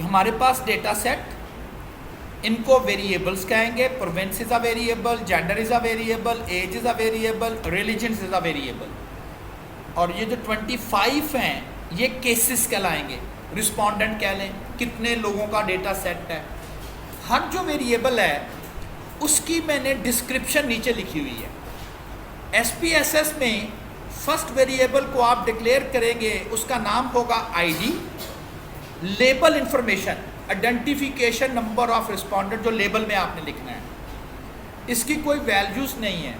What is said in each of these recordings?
कि हमारे पास डेटा सेट, इनको वेरिएबल्स कहेंगे। Province is a variable, gender is a variable, age is a variable, religion is a variable. और ये जो 25 हैं ये केसेस कहलाएंगे। रिस्पोंडेंट कह लें, कितने लोगों का डेटा सेट है। हर जो वेरिएबल है उसकी मैंने डिस्क्रिप्शन नीचे लिखी हुई है। SPSS में फर्स्ट वेरिएबल को आप डिक्लेयर करेंगे, उसका नाम होगा ID. Label information, identification number of respondent, जो लेबल में आपने लिखना है, इसकी कोई वैल्यूज़ नहीं है।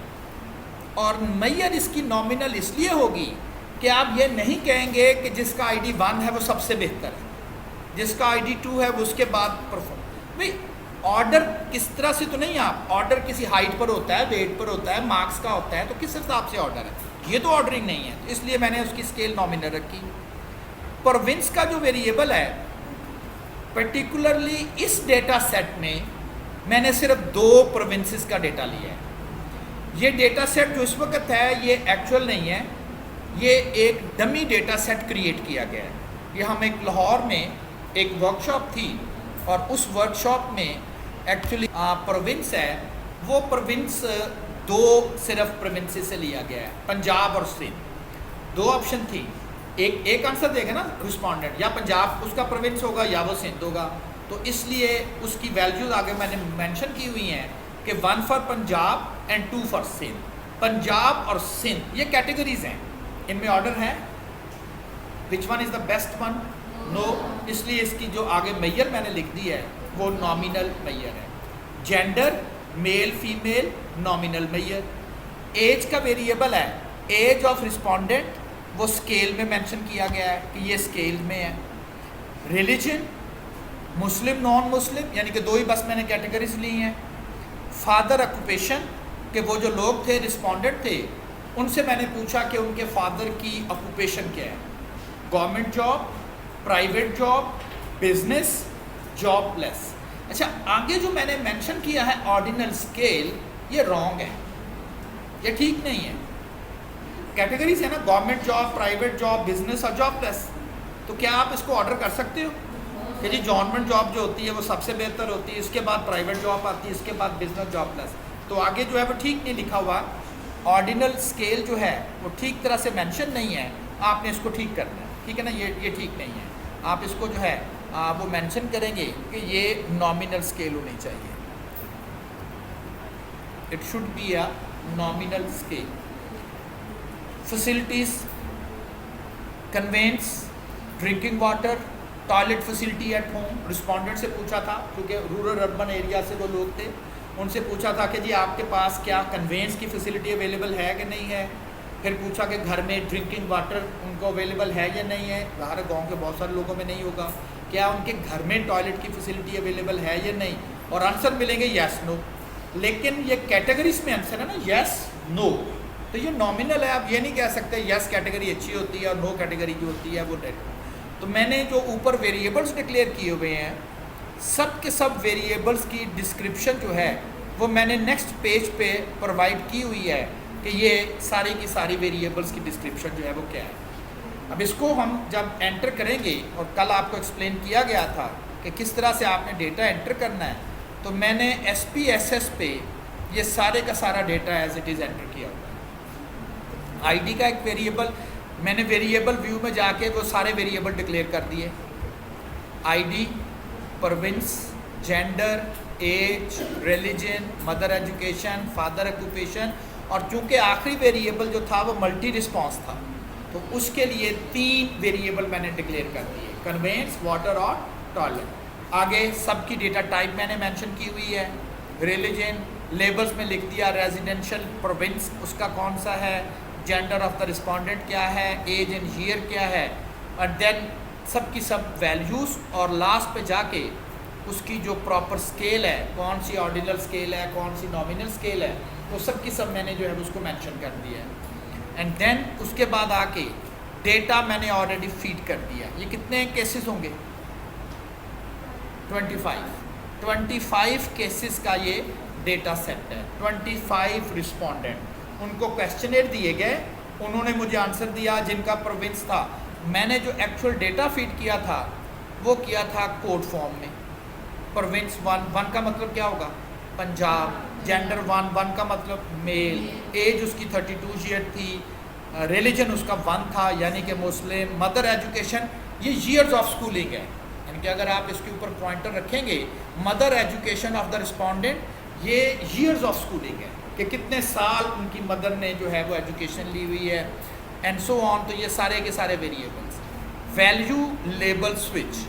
और मैयर इसकी नॉमिनल इसलिए होगी कि आप ये नहीं कहेंगे कि जिसका ID 1 है वो सबसे बेहतर है, जिसका ID 2 है वो उसके बाद परफॉर्म। भाई ऑर्डर किस तरह से तो नहीं, आप ऑर्डर किसी हाइट पर होता है, वेट पर होता है, मार्क्स का होता है, तो किस हिसाब से ऑर्डर है, ये तो ऑर्डरिंग नहीं है। तो इसलिए मैंने उसकी स्केल नॉमिनल रखी। प्रोविंस का जो वेरिएबल है, पर्टिकुलरली इस डेटा सेट में मैंने सिर्फ 2 प्रोविंसेस का डेटा लिया है। ये डेटा सेट जो इस वक्त है ये एक्चुअल नहीं है, ये एक डमी डेटा सेट क्रिएट किया गया है। ये हम एक लाहौर में एक वर्कशॉप थी और उस वर्कशॉप में एक्चुअली प्रोविंस है, वो प्रोविंस 2 सिर्फ प्रोविंसेस से लिया गया है, पंजाब और सिंध। 2 ऑप्शन थी, एक आंसर देगा ना रिस्पोंडेंट, या पंजाब उसका प्रोविंस होगा या वो सिंध होगा। तो इसलिए उसकी वैल्यूज़ आगे मैंने मेंशन की हुई हैं कि 1 for Punjab and 2 for Sindh. Punjab और सिंध ये कैटेगरीज हैं, इनमें ऑर्डर है, which one is the best one, no. इसलिए इसकी जो आगे मैयर मैंने लिख दी है वो नॉमिनल मैयर है। Gender male female nominal measure. Age का वेरिएबल है, एज ऑफ रिस्पोंडेंट वो स्केल में मेंशन किया गया है कि ये स्केल में है। रिलीजन मुस्लिम नॉन मुस्लिम, यानी कि 2 ही बस मैंने कैटेगरीज ली हैं। फादर ऑक्यूपेशन, कि वो जो लोग थे रिस्पोंडेंट थे उनसे मैंने पूछा कि उनके फादर की ऑक्यूपेशन क्या है, government job, private job, business, jobless. अच्छा, आगे जो मैंने मेंशन किया है ऑर्डिनल स्केल, ये रॉन्ग है, ये ठीक नहीं है। कैटेगरीज है ना, government job, private job, business और जॉबलेस। तो क्या आप इसको ऑर्डर कर सकते हो कि जी गवर्नमेंट जॉब जो होती है वो सबसे बेहतर होती है, इसके बाद प्राइवेट जॉब आती है, इसके बाद बिजनेस जॉबलेस। तो आगे जो है वो ठीक नहीं लिखा हुआ। ऑर्डिनल स्केल जो है वो ठीक तरह से मेंशन नहीं है, आपने इसको ठीक करना है, ठीक है ना। ये ठीक नहीं है, आप इसको जो है वो मेंशन करेंगे कि ये नॉमिनल स्केल होनी चाहिए, it should be a nominal scale. Facilities, conveyance, drinking water, toilet facility at home. Respondent से पूछा था, क्योंकि रूरल अर्बन एरिया से वो लोग थे, उनसे पूछा था कि जी आपके पास क्या कन्वेंस की फैसिलिटी अवेलेबल है कि नहीं है। फिर पूछा कि घर में ड्रिंकिंग वाटर उनको अवेलेबल है या नहीं है, हर गांव के बहुत सारे लोगों में नहीं होगा। क्या उनके घर में टॉयलेट की फैसिलिटी अवेलेबल है या नहीं, और आंसर मिलेंगे येस नो। लेकिन ये कैटेगरीज में आंसर है ना, येस नो, तो ये नॉमिनल है। आप ये नहीं कह सकते यस कैटेगरी अच्छी होती है और नो कैटेगरी जो होती है वो डेड। तो मैंने जो ऊपर वेरिएबल्स डिक्लेयर किए हुए हैं, सब के सब वेरिएबल्स की डिस्क्रिप्शन जो है वो मैंने नेक्स्ट पेज पे प्रोवाइड की हुई है कि ये सारी की सारी वेरिएबल्स की डिस्क्रिप्शन जो है वो क्या है। अब इसको हम जब एंटर करेंगे, और कल आपको एक्सप्लेन किया गया था कि किस तरह से आपने डेटा एंटर करना है, तो मैंने SPSS पे ये सारे का सारा data as it is enter किया हुआ है। आईडी का एक वेरिएबल, मैंने वेरिएबल व्यू में जाके वो सारे वेरिएबल डिक्लेयर कर दिए, ID, province, gender, age, religion, mother education, father occupation, और चूँकि आखिरी वेरिएबल जो था वो मल्टी रिस्पॉन्स था, तो उसके लिए 3 वेरिएबल मैंने डिक्लेयर कर दिए, कन्वेंस, वाटर और टॉयलेट। आगे सबकी डेटा टाइप मैंने मेंशन की हुई है, रिलीजन, लेबल्स में लिख दिया रेजिडेंशियल प्रोविंस उसका कौन सा है, जेंडर ऑफ द रिस्पोंडेंट क्या है, एज एंड ईयर क्या है, और देन सब की सब वैल्यूज़, और लास्ट पे जाके उसकी जो प्रॉपर स्केल है, कौन सी ऑर्डिनल स्केल है, कौन सी नॉमिनल स्केल है, वो सब की सब मैंने जो है उसको मेंशन कर दिया है। एंड देन उसके बाद आके डेटा मैंने ऑलरेडी फीड कर दिया। ये कितने केसेस होंगे? 25 केसेस का ये डेटा सेट है, 25 रिस्पोंडेंट। उनको क्वेश्चनर दिए गए, उन्होंने मुझे आंसर दिया जिनका प्रोविंस था। मैंने जो एक्चुअल डेटा फीड किया था वो किया था कोड फॉर्म में। प्रोविंस वन का मतलब क्या होगा? पंजाब। जेंडर वन का मतलब मेल। एज उसकी 32 ईयर थी। रिलीजन उसका वन था यानी कि मुस्लिम। मदर एजुकेशन, ये ईयर्स ऑफ स्कूलिंग है, यानी कि अगर आप इसके ऊपर पॉइंटर रखेंगे mother education of the respondent, ये ईयर्स ऑफ स्कूलिंग है कि कितने साल उनकी मदर ने जो है वो एजुकेशन ली हुई है, एंड सो ऑन। तो ये सारे के सारे वेरिएबल्स। वैल्यू लेबल स्विच,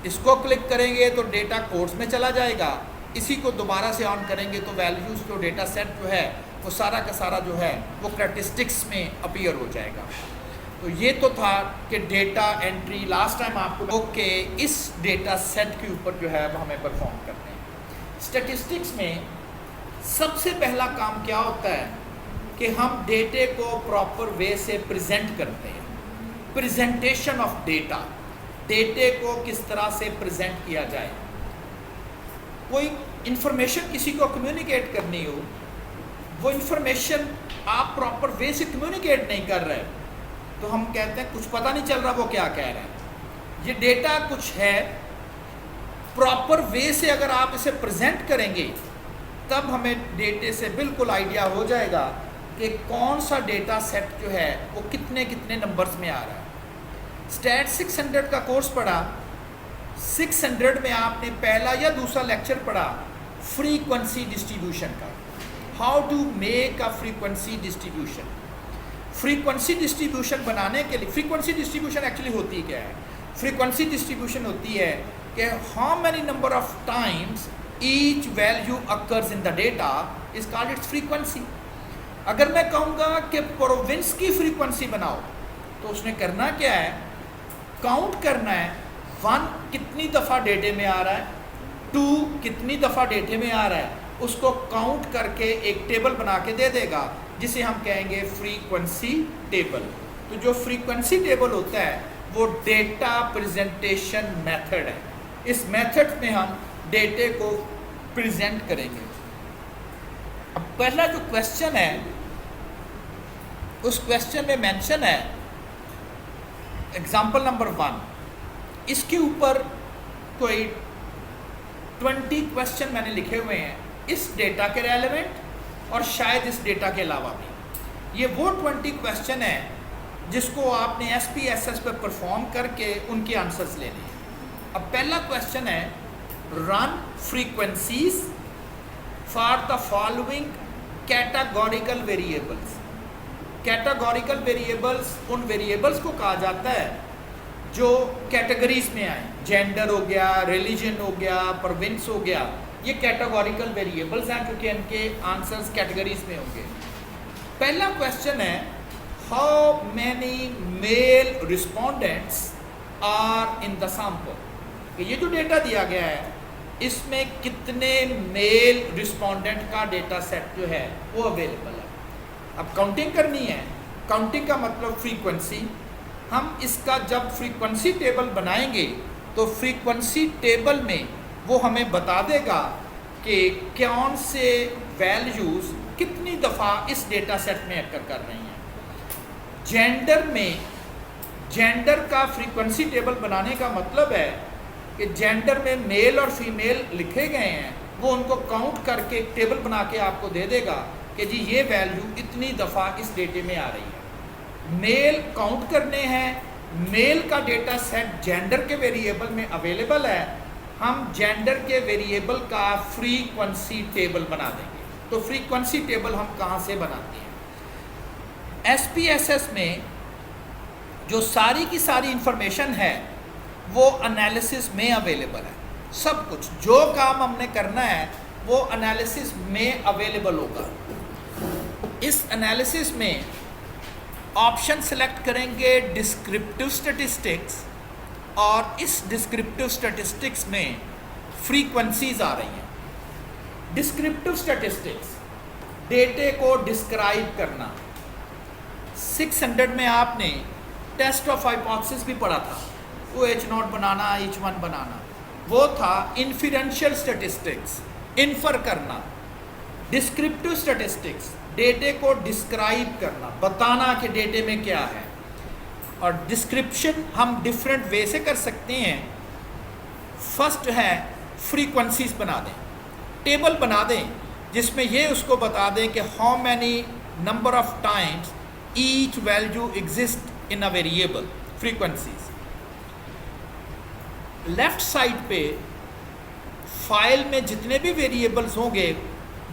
इसको क्लिक करेंगे तो डेटा कोड्स में चला जाएगा। इसी को दोबारा से ऑन करेंगे तो वैल्यूज़ जो डेटा सेट जो है वो सारा का सारा जो है वो कैरेक्टरिस्टिक्स में अपीयर हो जाएगा। तो ये तो था कि डेटा एंट्री लास्ट टाइम आपको ओके इस डेटा सेट के ऊपर जो है वो हमें परफॉर्म करते हैं। स्टैटिस्टिक्स में सबसे पहला काम क्या होता है कि हम डेटे को प्रॉपर वे से प्रेजेंट करते हैं। प्रेजेंटेशन ऑफ डेटा, डेटे को किस तरह से प्रेजेंट किया जाए। कोई इन्फॉर्मेशन किसी को कम्युनिकेट करनी हो, वो इन्फॉर्मेशन आप प्रॉपर वे से कम्युनिकेट नहीं कर रहे तो हम कहते हैं कुछ पता नहीं चल रहा वो क्या कह रहे हैं। ये डेटा कुछ है, प्रॉपर वे से अगर आप इसे प्रेजेंट करेंगे तब हमें डेटे से बिल्कुल आइडिया हो जाएगा कि कौन सा डेटा सेट जो है वो कितने कितने नंबर्स में आ रहा है। स्टैट 600 का कोर्स पढ़ा, 600 में आपने पहला या दूसरा लेक्चर पढ़ा फ्रीक्वेंसी डिस्ट्रीब्यूशन का, how to make a frequency distribution. Frequency distribution बनाने के लिए, फ्रीक्वेंसी डिस्ट्रीब्यूशन एक्चुअली होती क्या है? फ्रीक्वेंसी डिस्ट्रीब्यूशन होती है कि how many number of times each value occurs in the data is called its frequency. अगर मैं कहूँगा कि प्रोविंस की फ्रीक्वेंसी बनाओ तो उसने करना क्या है? काउंट करना है, 1 कितनी दफ़ा डेटे में आ रहा है, 2 कितनी दफ़ा डेटे में आ रहा है, उसको काउंट करके एक टेबल बना के दे देगा जिसे हम कहेंगे फ्रीक्वेंसी टेबल। तो जो फ्रीक्वेंसी टेबल होता है वो डेटा प्रेजेंटेशन मेथड है। इस मेथड में हम डेटे को प्रेजेंट करेंगे। अब पहला जो क्वेश्चन है उस क्वेश्चन में मेंशन है एग्जाम्पल नंबर 1, इसके ऊपर कोई 20 क्वेश्चन मैंने लिखे हुए हैं इस डेटा के रेलेवेंट और शायद इस डेटा के अलावा भी। ये वो 20 क्वेश्चन है जिसको आपने SPSS पे परफॉर्म करके उनके आंसर्स लेने हैं। अब पहला क्वेश्चन है run frequencies for the following categorical variables. Categorical variables उन वेरिएबल्स को कहा जाता है जो कैटेगरीज में आए। जेंडर हो गया, रिलीजन हो गया, प्रोविंस हो गया, ये कैटेगोरिकल वेरिएबल्स हैं क्योंकि इनके आंसर्स कैटेगरीज में होंगे। पहला क्वेश्चन है how many male respondents are in the sample. ये जो डेटा दिया गया है इसमें कितने मेल रिस्पोंडेंट का डेटा सेट जो है वो अवेलेबल है। अब काउंटिंग करनी है, काउंटिंग का मतलब फ्रीक्वेंसी। हम इसका जब फ्रीक्वेंसी टेबल बनाएंगे तो फ्रीक्वेंसी टेबल में वो हमें बता देगा कि कौन से वैल्यूज़ कितनी दफ़ा इस डेटा सेट में अकर कर रही हैं। जेंडर में, जेंडर का फ्रीक्वेंसी टेबल बनाने का मतलब है कि जेंडर में मेल और फीमेल लिखे गए हैं, वो उनको काउंट करके एक टेबल बना के आपको दे देगा कि जी ये वैल्यू इतनी दफ़ा इस डेटे में आ रही है। मेल काउंट करने हैं, मेल का डेटा सेट जेंडर के वेरिएबल में अवेलेबल है, हम जेंडर के वेरिएबल का फ्रीक्वेंसी टेबल बना देंगे। तो फ्रीक्वेंसी टेबल हम कहाँ से बनाते हैं? SPSS में जो सारी की सारी इंफॉर्मेशन है वो एनालिसिस में अवेलेबल है। सब कुछ जो काम हमने करना है वो एनालिसिस में अवेलेबल होगा। इस एनालिसिस में ऑप्शन सेलेक्ट करेंगे डिस्क्रिप्टिव स्टैटिस्टिक्स, और इस डिस्क्रिप्टिव स्टैटिस्टिक्स में फ्रीक्वेंसीज आ रही हैं। डिस्क्रिप्टिव स्टैटिस्टिक्स डेटे को डिस्क्राइब करना। 600 में आपने टेस्ट ऑफ हाइपोथेसिस भी पढ़ा था, वो H0 बनाना, H1 बनाना, वो था इन्फरेंशियल स्टैटिस्टिक्स, इन्फर करना। डिस्क्रिप्टिव स्टैटिस्टिक्स डेटे को डिस्क्राइब करना, बताना कि डेटे में क्या है। और डिस्क्रिप्शन हम डिफरेंट वे से कर सकते हैं। फर्स्ट है फ्रीक्वेंसीज बना दें, टेबल बना दें जिसमें ये उसको बता दें कि how many number of times each value exist in a variable frequencies. Left side पे फाइल में जितने भी वेरिएबल्स होंगे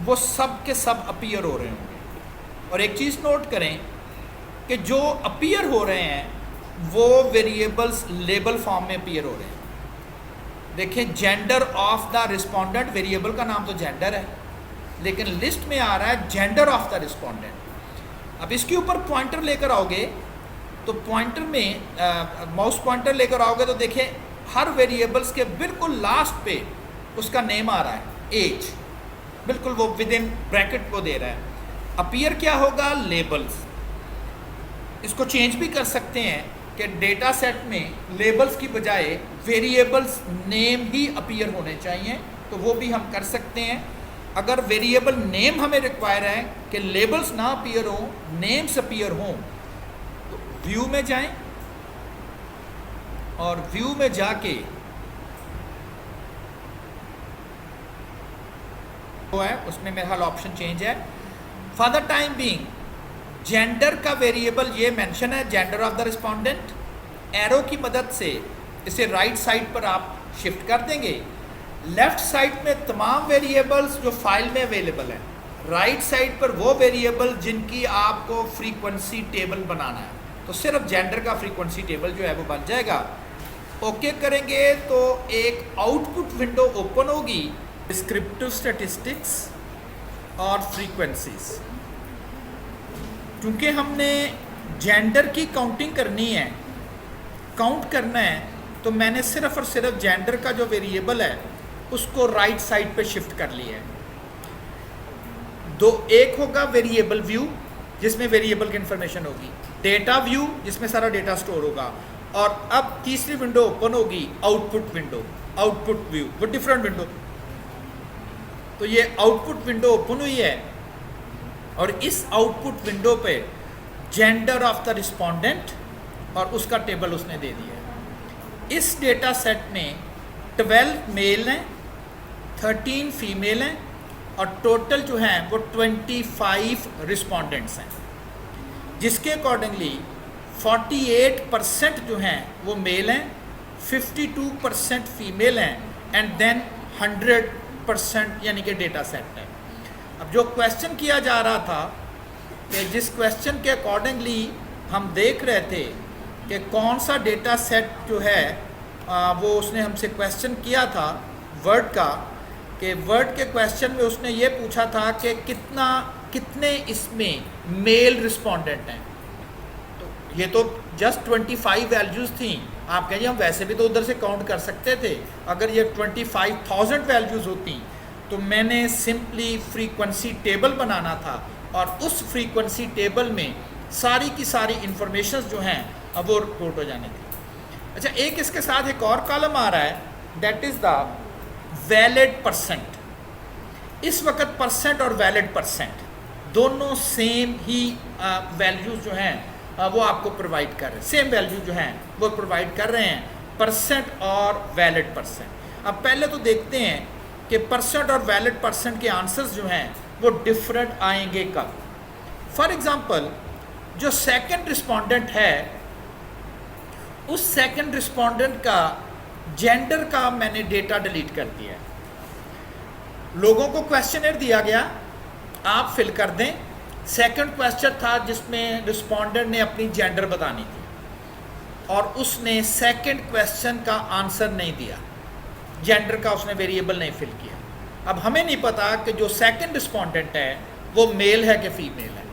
वो सब के सब अपीयर हो रहे होंगे। और एक चीज़ नोट करें कि जो अपीयर हो रहे हैं वो वेरिएबल्स लेबल फॉर्म में अपीयर हो रहे हैं। देखें, gender of the respondent, variable का नाम तो जेंडर है, लेकिन लिस्ट में आ रहा है जेंडर ऑफ द रिस्पोंडेंट। अब इसके ऊपर पॉइंटर लेकर आओगे तो पॉइंटर में माउस पॉइंटर लेकर आओगे तो देखें हर वेरिएबल्स के बिल्कुल लास्ट पे उसका नेम आ रहा है, एज, बिल्कुल वो विद इन ब्रैकेट को दे रहा है। अपीयर क्या होगा? लेबल्स। इसको चेंज भी कर सकते हैं कि डेटा सेट में लेबल्स की बजाय वेरिएबल्स नेम ही अपीयर होने चाहिए, तो वो भी हम कर सकते हैं। अगर वेरिएबल नेम हमें रिक्वायर है कि लेबल्स ना अपीयर हों, नेम्स अपीयर हों, तो व्यू में जाएं और व्यू में जाके वो है उसमें मेरा हाल ऑप्शन चेंज है। For the time being gender का वेरिएबल ये मेंशन है, gender of the respondent. Arrow की मदद से इसे राइट साइड पर आप शिफ्ट कर देंगे। लेफ्ट साइड में तमाम वेरिएबल्स जो फाइल में अवेलेबल हैं, राइट साइड पर वो वेरिएबल जिनकी आपको फ्रीक्वेंसी टेबल बनाना है, तो सिर्फ जेंडर का फ्रीक्वेंसी टेबल जो है वो बन जाएगा। ओके करेंगे तो एक आउटपुट विंडो ओपन होगी, डिस्क्रिप्टिव स्टैटिस्टिक्स और फ्रीक्वेंसीज। क्योंकि हमने जेंडर की काउंटिंग करनी है, काउंट करना है, तो मैंने सिर्फ और सिर्फ जेंडर का जो वेरिएबल है उसको राइट साइड पे शिफ्ट कर लिया है। एक होगा वेरिएबल व्यू जिसमें वेरिएबल की इंफॉर्मेशन होगी, डेटा व्यू जिसमें सारा डेटा स्टोर होगा, और अब तीसरी विंडो ओपन होगी, आउटपुट विंडो, आउटपुट व्यू, वो डिफरेंट विंडो। तो ये आउटपुट विंडो ओपन हुई है और इस आउटपुट विंडो पे जेंडर ऑफ द रिस्पोंडेंट और उसका टेबल उसने दे दिया है। इस डेटा सेट में 12 मेल हैं, 13 फीमेल हैं और टोटल जो हैं वो 25 रिस्पोंडेंट्स हैं, जिसके अकॉर्डिंगली 48% जो हैं वो मेल हैं, 52% फीमेल हैं एंड देन 100% यानी कि डेटा सेट है। अब जो क्वेश्चन किया जा रहा था कि जिस क्वेश्चन के अकॉर्डिंगली हम देख रहे थे कि कौन सा डेटा सेट जो है वो उसने हमसे क्वेश्चन किया था वर्ड का, कि वर्ड के क्वेश्चन में उसने ये पूछा था कि कितने इसमें मेल रिस्पोंडेंट हैं। तो ये तो जस्ट 25 वैल्यूज़ थी। आप कहिए हम वैसे भी तो उधर से काउंट कर सकते थे। अगर ये 25,000 वैल्यूज़ होती तो मैंने सिंपली फ्रीक्वेंसी टेबल बनाना था और उस फ्रीक्वेंसी टेबल में सारी की सारी इंफॉर्मेशन जो हैं अब वो रिपोर्ट हो जाने थी। अच्छा, एक इसके साथ एक और कॉलम आ रहा है, that is the valid percent. इस वक्त परसेंट और वैलिड परसेंट दोनों सेम ही वैल्यूज़ जो हैं वो आपको प्रोवाइड कर रहे हैं, सेम वैल्यू जो हैं वो प्रोवाइड कर रहे हैं, परसेंट और वैलिड परसेंट। अब पहले तो देखते हैं कि परसेंट और वैलिड परसेंट के आंसर्स जो हैं वो डिफरेंट आएंगे कब। फॉर एग्जांपल, जो सेकंड रिस्पोंडेंट है उस सेकंड रिस्पोंडेंट का जेंडर का मैंने डेटा डिलीट कर दिया है। लोगों को क्वेश्चनर दिया गया, आप फिल कर दें। सेकंड क्वेश्चन था जिसमें रिस्पोंडेंट ने अपनी जेंडर बतानी थी और उसने सेकंड क्वेश्चन का आंसर नहीं दिया, जेंडर का उसने वेरिएबल नहीं फिल किया। अब हमें नहीं पता कि जो सेकंड रिस्पोंडेंट है वो मेल है कि फीमेल है।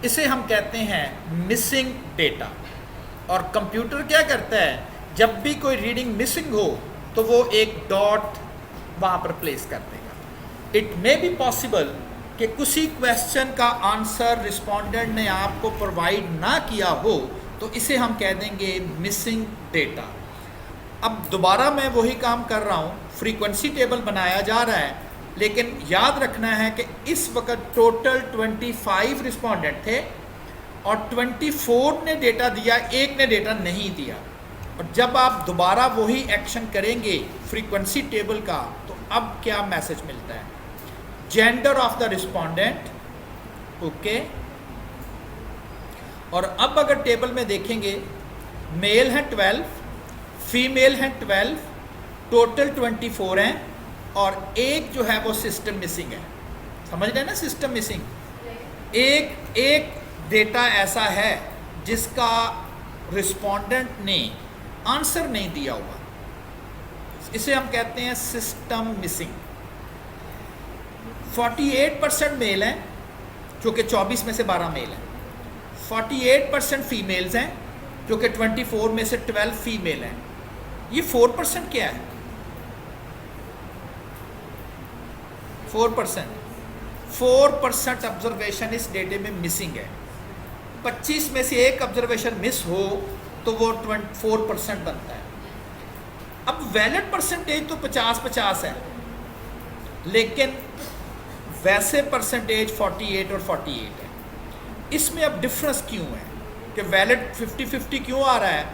इसे हम कहते हैं मिसिंग डेटा। और कंप्यूटर क्या करता है, जब भी कोई रीडिंग मिसिंग हो तो वो एक डॉट वहाँ पर प्लेस कर देगा। इट मे बी पॉसिबल कि किसी क्वेश्चन का आंसर रिस्पोंडेंट ने आपको प्रोवाइड ना किया हो, तो इसे हम कह देंगे मिसिंग डेटा। अब दोबारा मैं वही काम कर रहा हूँ, फ्रीक्वेंसी टेबल बनाया जा रहा है, लेकिन याद रखना है कि इस वक्त टोटल 25 रिस्पोंडेंट थे और 24 ने डेटा दिया, एक ने डेटा नहीं दिया। और जब आप दोबारा वही एक्शन करेंगे फ्रीक्वेंसी टेबल का, तो अब क्या मैसेज मिलता है? Gender of the respondent, okay. और अब अगर टेबल में देखेंगे, मेल हैं 12, फीमेल हैं 12, टोटल 24 हैं, और एक जो है वो सिस्टम मिसिंग है। समझ रहे हैं ना, सिस्टम मिसिंग। एक डेटा ऐसा है जिसका रिस्पोंडेंट ने आंसर नहीं दिया हुआ, इसे हम कहते हैं सिस्टम मिसिंग। 48% मेल हैं, जो कि 24 में से 12 मेल हैं। 48% फीमेल्स हैं, जो कि 24 में से 12 फीमेल हैं। ये 4% क्या है? 4% ऑब्जर्वेशन इस डेटे में मिसिंग है। 25 में से एक ऑब्जर्वेशन मिस हो तो वो 4% बनता है। अब वैलिड परसेंटेज तो 50-50 है, लेकिन वैसे परसेंटेज 48 और 48 है। इसमें अब डिफरेंस क्यों है कि वैलिड 50-50 क्यों आ रहा है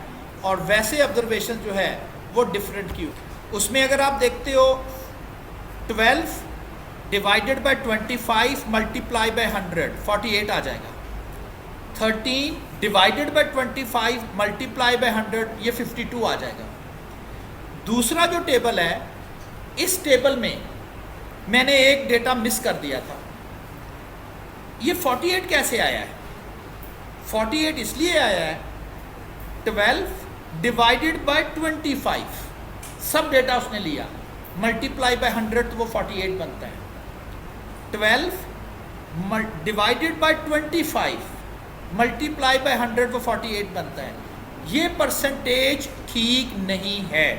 और वैसे ऑब्जर्वेशन जो है वो डिफरेंट क्यों? उसमें अगर आप देखते हो 12 डिवाइडेड बाय 25 मल्टीप्लाई बाय 100, 48 आ जाएगा। 13 डिवाइडेड बाय 25 मल्टीप्लाई बाय 100, ये 52 आ जाएगा। दूसरा जो टेबल है, इस टेबल में मैंने एक डेटा मिस कर दिया था। ये 48 कैसे आया है? 48 इसलिए आया है 12 डिवाइडेड बाय 25, सब डेटा उसने लिया, मल्टीप्लाई बाय 100 तो वो 48 बनता है। 12 डिवाइडेड बाय 25 मल्टीप्लाई बाय 100 वो 48 बनता है। ये परसेंटेज ठीक नहीं है,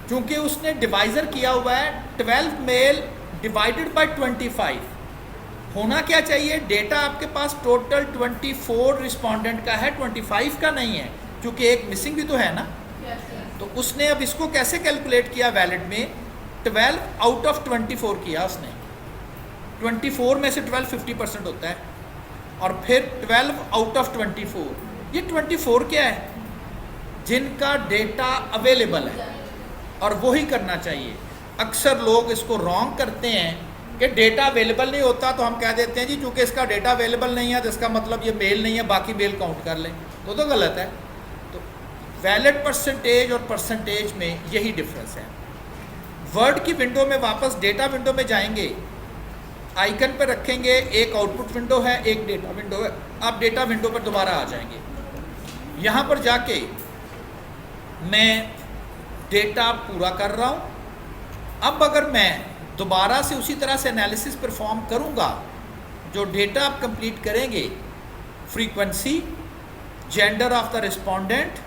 क्योंकि उसने डिवाइज़र किया हुआ है 12 मेल डिवाइडेड बाय 25। होना क्या चाहिए? डेटा आपके पास टोटल 24 रिस्पोंडेंट का है, 25 का नहीं है, क्योंकि एक मिसिंग भी तो है ना। तो उसने अब इसको कैसे कैलकुलेट किया? वैलिड में 12 आउट ऑफ 24 किया उसने। 24 में से 12 50% होता है, और फिर 12 आउट ऑफ 24। ये 24 क्या है? जिनका डेटा अवेलेबल है, और वही करना चाहिए। अक्सर लोग इसको रॉन्ग करते हैं कि डेटा अवेलेबल नहीं होता तो हम कह देते हैं जी चूँकि इसका डेटा अवेलेबल नहीं है तो इसका मतलब ये मेल नहीं है, बाकी मेल काउंट कर लें, तो गलत है। तो वैलिड परसेंटेज और परसेंटेज में यही डिफरेंस है। वर्ड की विंडो में वापस डेटा विंडो में जाएंगे, आइकन पर रखेंगे, एक आउटपुट विंडो है, एक डेटा विंडो है। आप डेटा विंडो पर दोबारा आ जाएंगे। यहाँ पर जाके मैं डेटा पूरा कर रहा हूँ। अब अगर मैं दोबारा से उसी तरह से एनालिसिस परफॉर्म करूँगा, जो डेटा आप कंप्लीट करेंगे, frequency, gender of the respondent,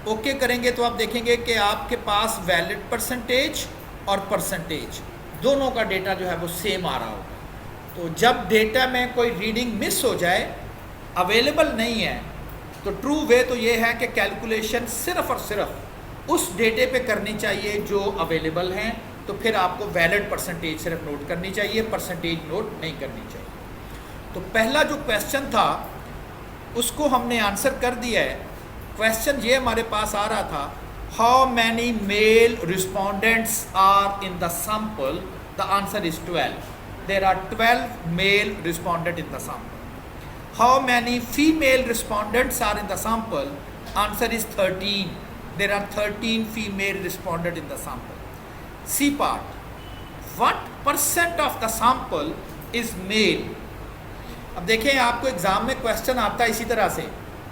okay करेंगे, तो आप देखेंगे कि आपके पास वैलिड परसेंटेज और परसेंटेज दोनों का डेटा जो है वो सेम आ रहा होगा। तो जब डेटा में कोई रीडिंग मिस हो जाए, अवेलेबल नहीं है, तो ट्रू वे तो ये है कि कैलकुलेशन सिर्फ और सिर्फ उस डेटे पे करनी चाहिए जो अवेलेबल हैं। तो फिर आपको वैलिड परसेंटेज सिर्फ नोट करनी चाहिए, परसेंटेज नोट नहीं करनी चाहिए। तो पहला जो क्वेश्चन था उसको हमने आंसर कर दिया है। क्वेश्चन ये हमारे पास आ रहा था, how many male respondents are in the sample? The answer is 12। There are 12 male respondent in the sample. How many female respondents are in the sample? Answer is 13। There are 13 female respondent in the sample. C part, what % of the sample is male? अब देखें, आपको exam में question आता है इसी तरह से,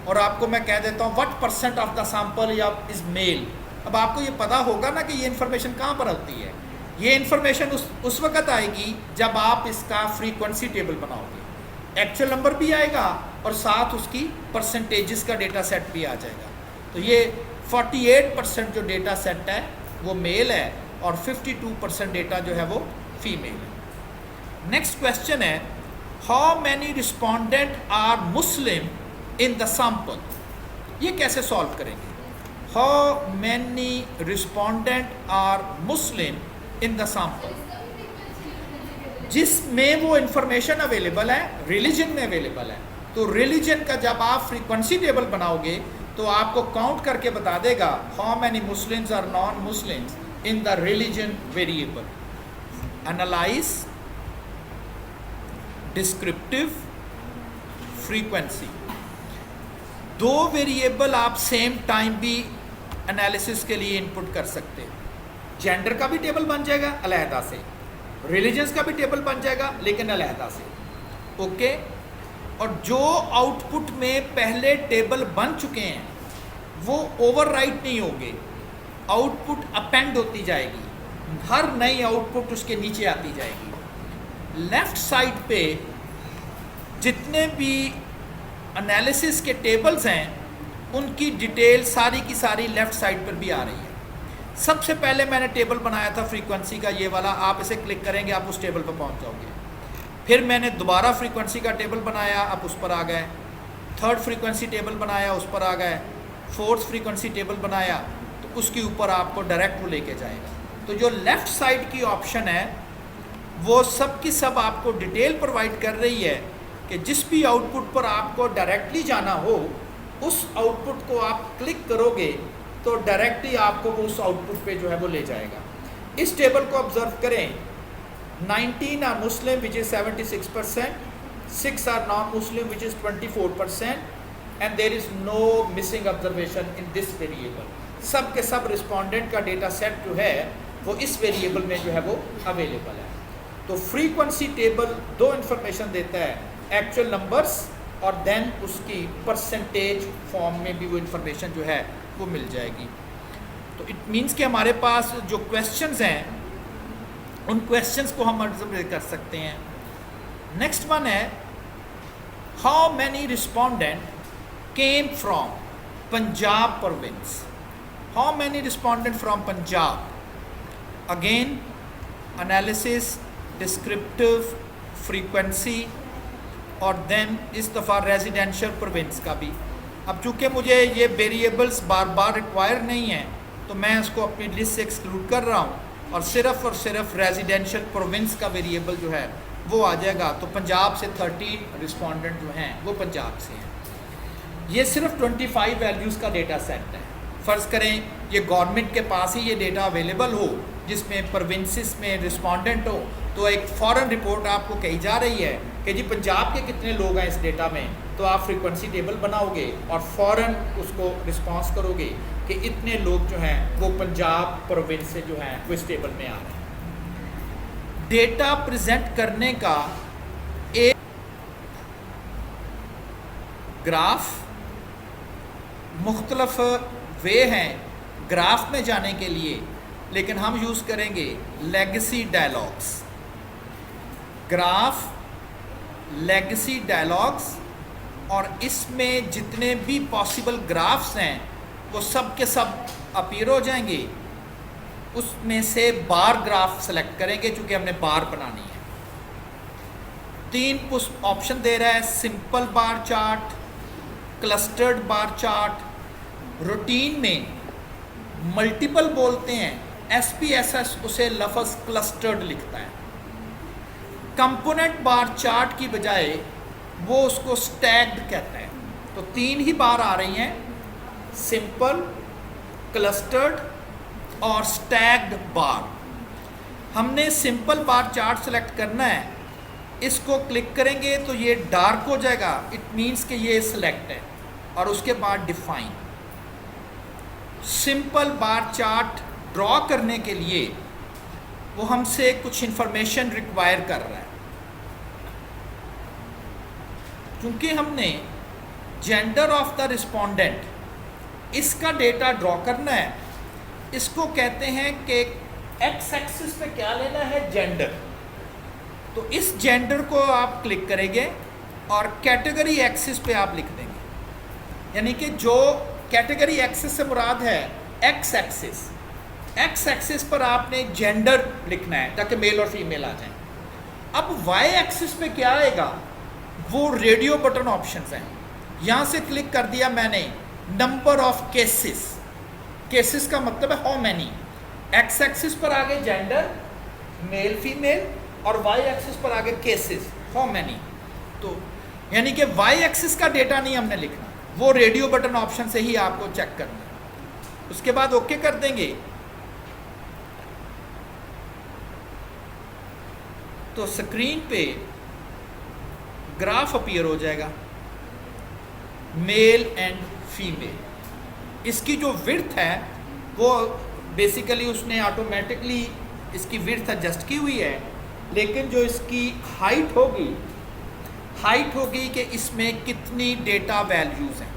और आपको मैं कह देता हूँ what % of the sample या is male। अब आपको ये पता होगा ना कि ये इन्फॉर्मेशन कहाँ पर होती है। ये इन्फॉर्मेशन उस वक्त आएगी जब आप इसका फ्रीक्वेंसी टेबल बनाओगे। एक्चुअल नंबर भी आएगा और साथ उसकी परसेंटेजेस का डेटा सेट भी आ जाएगा। तो ये 48% जो डेटा सेट है वो मेल है, और 52% डेटा जो है वो फीमेल है। नेक्स्ट क्वेश्चन है, how many respondent are Muslim in the sample? ये कैसे सॉल्व करेंगे? How many respondent are Muslim in the sample? जिसमें वो इंफॉर्मेशन अवेलेबल है, रिलीजन में अवेलेबल है। तो रिलीजन का जब आप फ्रीक्वेंसी टेबल बनाओगे तो आपको काउंट करके बता देगा हाउ मैनी मुस्लिम्स और non Muslims in the religion variable. Analyse, descriptive, frequency, दो वेरिएबल आप सेम टाइम भी एनालिसिस के लिए इनपुट कर सकते हैं। जेंडर का भी टेबल बन जाएगा अलहदा से, रिलीजन्स का भी टेबल बन जाएगा लेकिन अलहदा से, ओके। और जो आउटपुट में पहले टेबल बन चुके हैं वो ओवरराइट नहीं होंगे, आउटपुट अपेंड होती जाएगी, हर नई आउटपुट उसके नीचे आती जाएगी। लेफ्ट साइड पे जितने भी एनालिसिस के टेबल्स हैं उनकी डिटेल सारी की सारी लेफ्ट साइड पर भी आ रही है। सबसे पहले मैंने टेबल बनाया था फ्रीक्वेंसी का, ये वाला, आप इसे क्लिक करेंगे आप उस टेबल पर पहुंच जाओगे। फिर मैंने दोबारा फ्रीक्वेंसी का टेबल बनाया, आप उस पर आ गए। थर्ड फ्रीक्वेंसी टेबल बनाया, उस पर आ गए। फोर्थ फ्रीक्वेंसी टेबल बनाया तो उसके ऊपर आपको डायरेक्ट वो लेके जाएगा। तो जो लेफ़्ट साइड की ऑप्शन है वो सब की सब आपको डिटेल प्रोवाइड कर रही है कि जिस भी आउटपुट पर आपको डायरेक्टली जाना हो उस आउटपुट को आप क्लिक करोगे तो डायरेक्टली आपको उस आउटपुट पे जो है वो ले जाएगा। इस टेबल को ऑब्जर्व करें, 19 are Muslim which is 76%, 6 are non Muslim which is 24%, and there is no missing observation in this variable. सब के सब रिस्पोंडेंट का डेटा सेट जो है वो इस वेरिएबल में जो है वो अवेलेबल है। तो फ्रीक्वेंसी टेबल दो इन्फॉर्मेशन देता है, एक्चुअल नंबर्स और देन उसकी परसेंटेज फॉर्म में भी वो इन्फॉर्मेशन जो है वो मिल जाएगी। तो इट मीन्स कि हमारे पास जो क्वेश्चंस हैं उन क्वेश्चंस को हम ऑब्जर्व कर सकते हैं। नेक्स्ट वन है how many respondent came from Punjab province. How many respondent from Punjab. Again analysis, descriptive, frequency और देन इस दफ़ा रेजिडेंशियल प्रोविंस का भी। अब चूँकि मुझे ये वेरिएबल्स बार बार रिक्वायर नहीं है तो मैं इसको अपनी लिस्ट से एक्सक्लूड कर रहा हूँ और सिर्फ रेजिडेंशियल प्रोविंस का वेरिएबल जो है वो आ जाएगा। तो पंजाब से 13 रिस्पोंडेंट जो हैं वो पंजाब से हैं। ये सिर्फ 25 वैल्यूज़ का डेटा सेट है। फ़र्ज़ करें ये गवर्नमेंट के पास ही ये डेटा अवेलेबल हो जिसमें प्रोविंसेस में रिस्पोंडेंट हो, तो एक फ़ौरन रिपोर्ट आपको कही जा रही है कि जी पंजाब के कितने लोग हैं इस डेटा में, तो आप फ्रीक्वेंसी टेबल बनाओगे और फ़ौरन उसको रिस्पांस करोगे कि इतने लोग जो हैं वो पंजाब प्रोविंस से जो हैं वो इस टेबल में आ रहे हैं। डेटा प्रेजेंट करने का एक ग्राफ, मुख्तलफ वे हैं ग्राफ में जाने के लिए, लेकिन हम यूज़ करेंगे legacy dialogues. Graph, legacy dialogues, और इसमें जितने भी पॉसिबल ग्राफ्स हैं वो सब के सब अपीयर हो जाएंगे। उसमें से बार ग्राफ सेलेक्ट करेंगे चूँकि हमने बार बनानी है। 3 ऑप्शन दे रहा है, simple bar chart, clustered bar chart. Routine में मल्टीपल बोलते हैं, SPSS उसे लफ्ज़ क्लस्टर्ड लिखता है। कंपोनेंट बार चार्ट की बजाय वो उसको स्टैग्ड कहता है। तो 3 ही बार आ रही हैं, सिंपल, क्लस्टर्ड और स्टैग्ड बार। हमने सिंपल बार चार्ट सेलेक्ट करना है, इसको क्लिक करेंगे तो ये डार्क हो जाएगा, इट मीन्स कि ये सिलेक्ट है, और उसके बाद define. Simple bar chart draw करने के लिए वो हमसे कुछ इंफॉर्मेशन रिक्वायर कर रहा है। क्योंकि हमने जेंडर ऑफ द रिस्पोंडेंट इसका डेटा ड्रॉ करना है, इसको कहते हैं कि एक्स एक्सिस पे क्या लेना है, जेंडर। तो इस जेंडर को आप क्लिक करेंगे और कैटेगरी एक्सिस पे आप लिख देंगे, यानी कि जो कैटेगरी एक्सिस से मुराद है एक्स एक्सिस। एक्स एक्सिस पर आपने जेंडर लिखना है ताकि मेल और फीमेल आ जाएं। अब वाई एक्सिस पे क्या आएगा, वो रेडियो बटन ऑप्शंस हैं। यहाँ से क्लिक कर दिया मैंने, नंबर ऑफ केसेस। केसेस का मतलब है हाउ मैनी। एक्स एक्सिस पर आगे जेंडर, मेल फीमेल, और वाई एक्सिस पर आगे केसेस, हाउ मैनी। तो यानी कि वाई एक्सिस का डेटा नहीं हमने लिखना, वो रेडियो बटन ऑप्शन से ही आपको चेक करना है। उसके बाद ओके कर देंगे तो स्क्रीन पे ग्राफ अपीयर हो जाएगा, मेल एंड फीमेल। इसकी जो विड्थ है वो बेसिकली उसने ऑटोमेटिकली इसकी विड्थ एडजस्ट की हुई है, लेकिन जो इसकी हाइट होगी कि इसमें कितनी डेटा वैल्यूज़ हैं,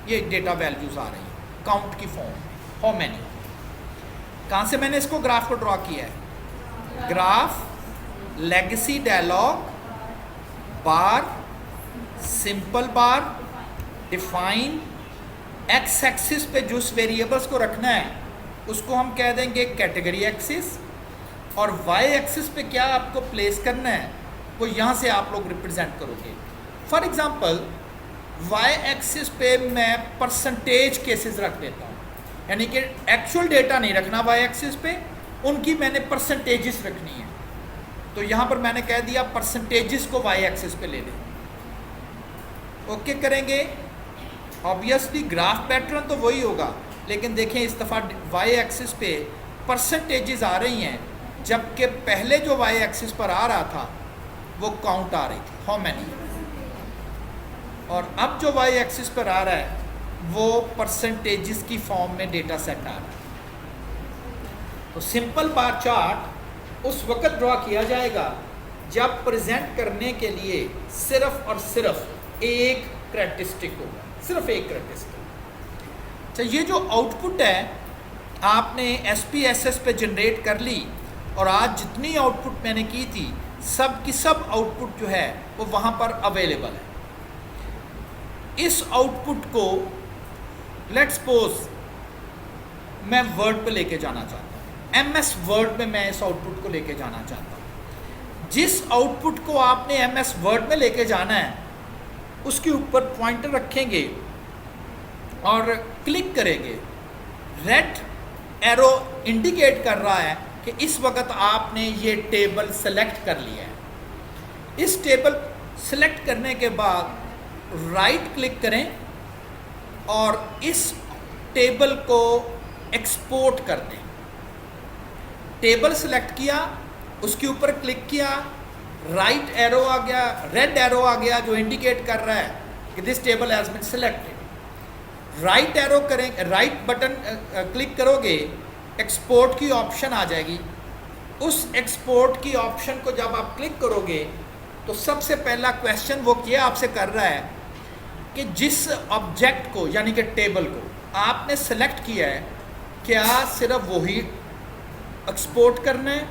ये डेटा वैल्यूज़ आ रही हैं काउंट की फॉर्म में, हाउ मैनी। कहाँ से मैंने इसको ग्राफ को ड्रॉ किया है, graph, legacy dialogue, bar, simple bar, define. X axis पे जिस वेरिएबल्स को रखना है उसको हम कह देंगे कैटेगरी एक्सिस, और वाई एक्सिस पे क्या आपको प्लेस करना है वो यहाँ से आप लोग रिप्रेजेंट करोगे। फॉर एग्जांपल वाई एक्सिस पे मैं परसेंटेज केसेस रख देता हूँ, यानी कि एक्चुअल डेटा नहीं रखना वाई एक्सिस पे, उनकी मैंने परसेंटेजेस रखनी है। तो यहाँ पर मैंने कह दिया परसेंटेजेस को वाई एक्सिस पे ले लें। ओके करेंगे, ऑब्वियसली ग्राफ पैटर्न तो वही होगा, लेकिन देखें इस दफ़ा वाई एक्सिस पे परसेंटेजेस आ रही हैं, जबकि पहले जो वाई एक्सिस पर आ रहा था वो काउंट आ रही थी, हाउ मैनी। और अब जो वाई एक्सिस पर आ रहा है वो परसेंटेजेस की फॉर्म में डेटा सेट आ रहा है। तो सिंपल बार चार्ट उस वक्त ड्रॉ किया जाएगा जब प्रेजेंट करने के लिए सिर्फ और सिर्फ एक करैक्टरिस्टिक होगा, सिर्फ एक करैक्टरिस्टिक। अच्छा, ये जो आउटपुट है आपने SPSS पे जनरेट कर ली, और आज जितनी आउटपुट मैंने की थी सब की सब आउटपुट जो है वो वहाँ पर अवेलेबल है। इस आउटपुट को लेट्स सपोज मैं वर्ड पे लेके जाना चाहता हूँ, MS वर्ड में मैं इस आउटपुट को लेके जाना चाहता हूँ। जिस आउटपुट को आपने MS वर्ड में लेके जाना है उसके ऊपर पॉइंटर रखेंगे और क्लिक करेंगे, रेड एरो इंडिकेट कर रहा है कि इस वक्त आपने ये टेबल सेलेक्ट कर लिया है। इस टेबल सेलेक्ट करने के बाद राइट क्लिक करें और इस टेबल को एक्सपोर्ट कर दें। टेबल सेलेक्ट किया, उसके ऊपर क्लिक किया, राइट एरो आ गया, रेड एरो आ गया जो इंडिकेट कर रहा है कि this table has been selected. Right arrow करें, राइट बटन क्लिक करोगे, एक्सपोर्ट की ऑप्शन आ जाएगी। उस एक्सपोर्ट की ऑप्शन को जब आप क्लिक करोगे तो सबसे पहला क्वेश्चन वो क्या आपसे कर रहा है कि जिस ऑब्जेक्ट को यानी कि टेबल को आपने सेलेक्ट किया है, क्या सिर्फ वही एक्सपोर्ट करना है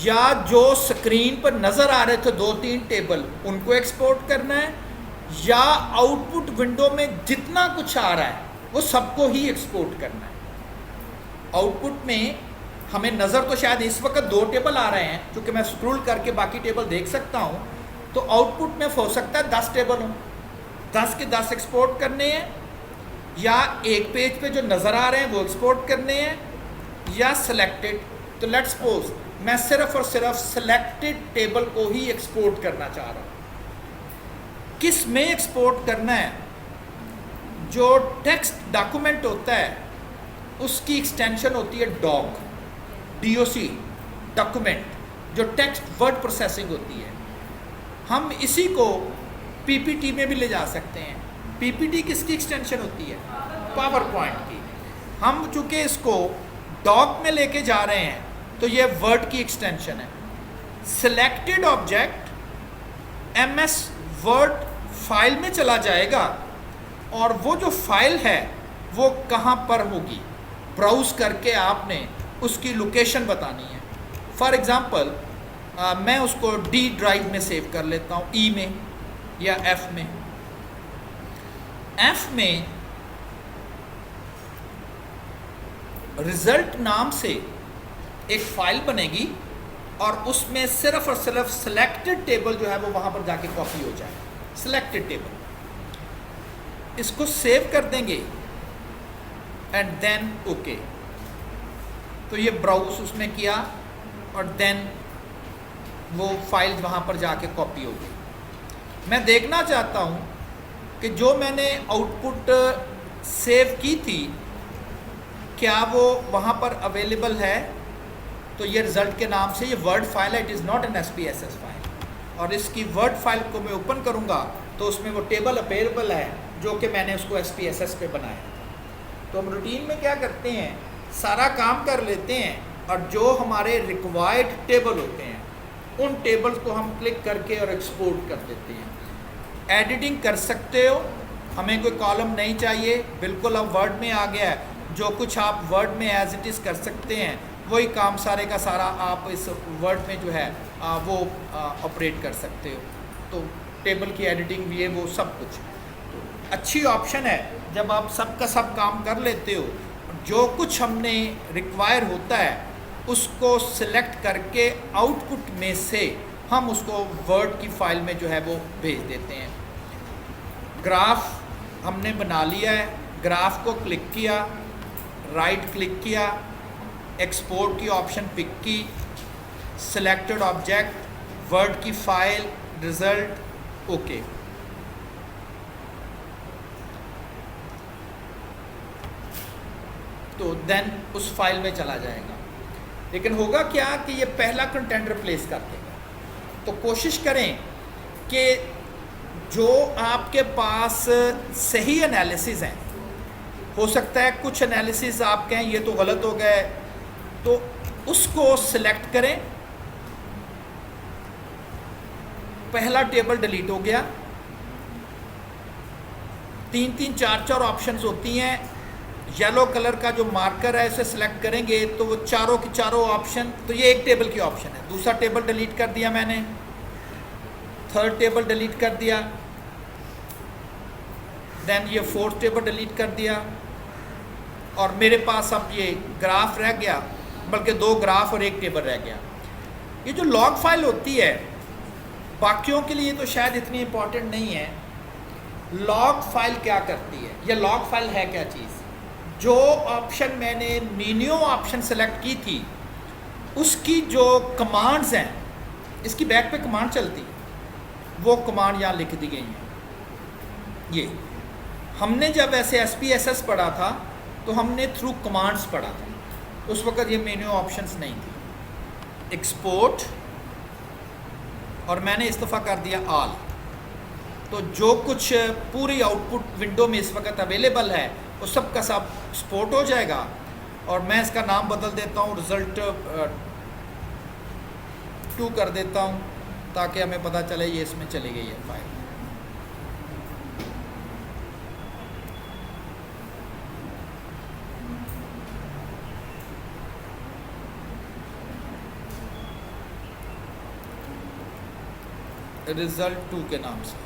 या जो स्क्रीन पर नज़र आ रहे थे 2-3 टेबल उनको एक्सपोर्ट करना है, या आउटपुट विंडो में जितना कुछ आ रहा है वो सबको ही एक्सपोर्ट करना है। आउटपुट में हमें नज़र तो शायद इस वक्त 2 टेबल आ रहे हैं, क्योंकि मैं स्क्रॉल करके बाकी टेबल देख सकता हूँ, तो आउटपुट में हो सकता है 10 टेबल हों, 10 के 10 एक्सपोर्ट करने हैं, या एक पेज पे जो नज़र आ रहे हैं वो एक्सपोर्ट करने हैं, या सिलेक्टेड। तो लेट्स सपोज मैं सिर्फ और सिर्फ सिलेक्टेड टेबल को ही एक्सपोर्ट करना चाह रहा हूँ। किस में एक्सपोर्ट करना है? जो टेक्स्ट डॉक्यूमेंट होता है उसकी एक्सटेंशन होती है DOC डॉक्यूमेंट, जो टेक्स्ट वर्ड प्रोसेसिंग होती है। हम इसी को PPT में भी ले जा सकते हैं। PPT किसकी एक्सटेंशन होती है? पावर पॉइंट की। हम चूँकि इसको डॉक में लेके जा रहे हैं तो ये वर्ड की एक्सटेंशन है। Selected object MS word file में चला जाएगा, और वो जो फाइल है वो कहाँ पर होगी, ब्राउज़ करके आपने उसकी लोकेशन बतानी है। फॉर एग्ज़ाम्पल मैं उसको D ड्राइव में सेव कर लेता हूँ, E में या F में। F में रिज़ल्ट नाम से एक फ़ाइल बनेगी और उसमें सिर्फ और सिर्फ सिलेक्टेड टेबल जो है वो वहाँ पर जाके कॉपी हो जाए, सिलेक्टेड टेबल। इसको सेव कर देंगे एंड देन ओके। तो ये ब्राउज उसने किया और देन वो फाइल वहाँ पर जाके कॉपी हो गई। मैं देखना चाहता हूँ कि जो मैंने आउटपुट सेव की थी क्या वो वहाँ पर अवेलेबल है। तो ये रिज़ल्ट के नाम से ये वर्ड फाइल है, it is not an SPSS file. और इसकी वर्ड फाइल को मैं ओपन करूँगा तो उसमें वो टेबल अवेलेबल है जो कि मैंने उसको SPSS पे बनाया था। तो हम रूटीन में क्या करते हैं, सारा काम कर लेते हैं और जो हमारे रिक्वायर्ड टेबल होते हैं उन टेबल्स को हम क्लिक करके और एक्सपोर्ट कर देते हैं। एडिटिंग कर सकते हो, हमें कोई कॉलम नहीं चाहिए, बिल्कुल अब वर्ड में आ गया है। जो कुछ आप वर्ड में एज इट इज़ कर सकते हैं वही काम सारे का सारा आप इस वर्ड में जो है वो ऑपरेट कर सकते हो। तो टेबल की एडिटिंग भी है, वो सब कुछ तो अच्छी ऑप्शन है। जब आप सब का सब काम कर लेते हो, जो कुछ हमने रिक्वायर होता है उसको सिलेक्ट करके आउटपुट में से हम उसको वर्ड की फाइल में जो है वो भेज देते हैं। ग्राफ हमने बना लिया है, ग्राफ को क्लिक किया, राइट क्लिक किया, एक्सपोर्ट की ऑप्शन पिक की, सिलेक्टेड ऑब्जेक्ट, वर्ड की फाइल, रिजल्ट, ओके। तो देन उस फाइल में चला जाएगा। लेकिन होगा क्या कि ये पहला कंटेंट रिप्लेस कर देगा। तो कोशिश करें कि जो आपके पास सही एनालिसिस हैं, हो सकता है कुछ एनालिसिस आप कहें ये तो गलत हो गए, तो उसको सिलेक्ट करें। पहला टेबल डिलीट हो गया, 3-3 4-4 ऑप्शंस होती हैं। येलो कलर का जो मार्कर है इसे सिलेक्ट करेंगे तो वो चारों की चारों ऑप्शन, तो ये एक टेबल की ऑप्शन है। दूसरा टेबल डिलीट कर दिया मैंने, थर्ड टेबल डिलीट कर दिया, देन ये फोर्थ टेबल डिलीट कर दिया और मेरे पास अब ये ग्राफ रह गया, बल्कि 2 ग्राफ और 1 टेबल रह गया। ये जो लॉग फाइल होती है बाकियों के लिए तो शायद इतनी इम्पोर्टेंट नहीं है। लॉग फाइल क्या करती है, ये लॉग फाइल है क्या चीज़, जो ऑप्शन मैंने मेन्यू ऑप्शन सेलेक्ट की थी उसकी जो कमांड्स हैं, इसकी बैक पे कमांड चलती है, वो कमांड यहाँ लिख दी गई हैं। ये हमने जब ऐसे SPSS पढ़ा था तो हमने थ्रू कमांड्स पढ़ा था, उस वक़्त ये मेन्यू ऑप्शंस नहीं थी। एक्सपोर्ट और मैंने इस दफ़ा कर दिया ऑल। तो जो कुछ पूरी आउटपुट विंडो में इस वक्त अवेलेबल है वो सब का सब एक्सपोर्ट हो जाएगा। और मैं इसका नाम बदल देता हूँ, रिज़ल्ट 2 कर देता हूँ ताकि हमें पता चले ये इसमें चली गई है फाइल। रिज़ल्ट 2 के नाम से।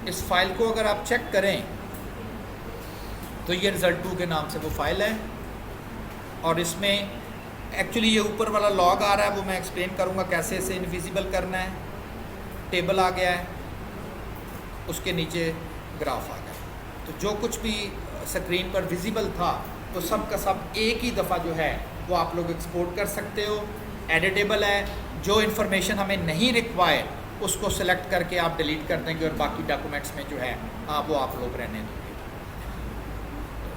इस फाइल को अगर आप चेक करें तो ये रिज़ल्ट 2 के नाम से वो फाइल है। और इसमें एक्चुअली ये ऊपर वाला लॉग आ रहा है, वो मैं एक्सप्लेन करूँगा कैसे इसे इनविजिबल करना है। टेबल आ गया है, उसके नीचे ग्राफ आ गया। तो जो कुछ भी स्क्रीन पर विजिबल था तो सब का सब एक ही दफ़ा जो है वो आप लोग एक्सपोर्ट कर सकते हो। एडिटेबल है, जो इन्फॉर्मेशन हमें नहीं रिक्वायर उसको सेलेक्ट करके आप डिलीट कर देंगे और बाकी डॉक्यूमेंट्स में जो है वो आप लोग रहने देंगे।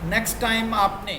नेक्स्ट टाइम आपने